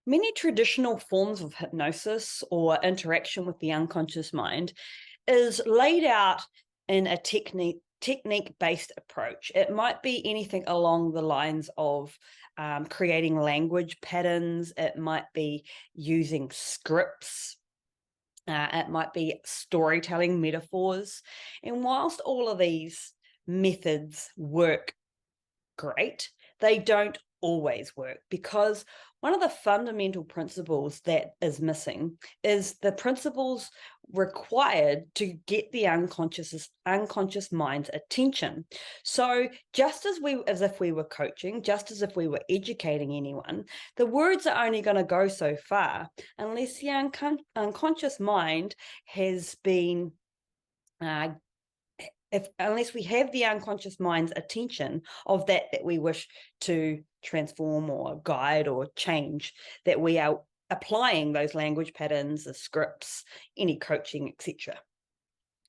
Many traditional forms of hypnosis or interaction with the unconscious mind is laid out in a technique-based approach. It might be anything along the lines of creating language patterns. It might be using scripts. It might be storytelling metaphors. And whilst all of these methods work great, they don't always work, because one of the fundamental principles that is missing is the principles required to get the unconscious mind's attention. So just as if we were coaching, just as if we were educating anyone, the words are only going to go so far unless the unconscious mind has been uh, unless we have the unconscious mind's attention of that we wish to transform or guide or change, that we are applying those language patterns, the scripts, any coaching, etc.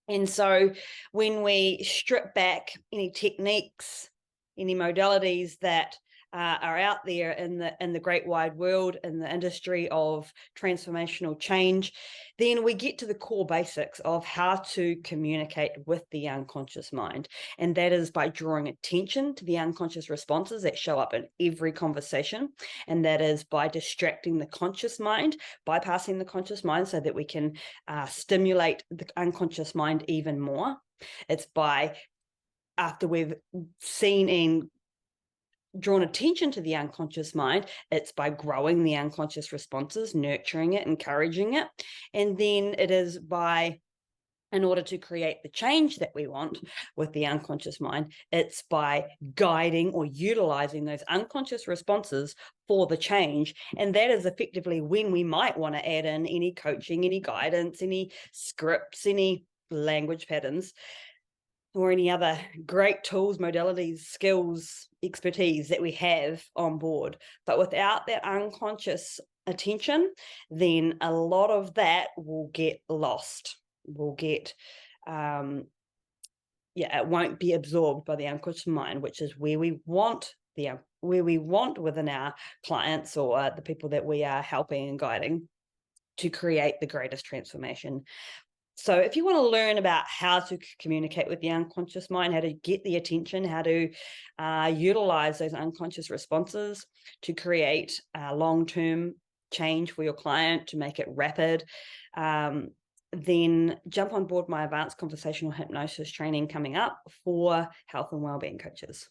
And so when we strip back any techniques, any modalities that are out there in the great wide world, in the industry of transformational change, then we get to the core basics of how to communicate with the unconscious mind. And that is by drawing attention to the unconscious responses that show up in every conversation. And that is by distracting the conscious mind, bypassing the conscious mind so that we can stimulate the unconscious mind even more. It's by, after we've seen and drawn attention to the unconscious mind, it's by growing the unconscious responses, nurturing it, encouraging it. And then it is by, in order to create the change that we want with the unconscious mind, it's by guiding or utilizing those unconscious responses for the change. And that is effectively when we might want to add in any coaching, any guidance, any scripts, any language patterns, or any other great tools, modalities, skills, expertise that we have on board. But without that unconscious attention, then a lot of that will get lost. Will get, it won't be absorbed by the unconscious mind, which is where we want within our clients or the people that we are helping and guiding to create the greatest transformation. So if you want to learn about how to communicate with the unconscious mind, how to get the attention, how to utilize those unconscious responses to create long-term change for your client, to make it rapid, then jump on board my advanced conversational hypnosis training coming up for health and wellbeing coaches.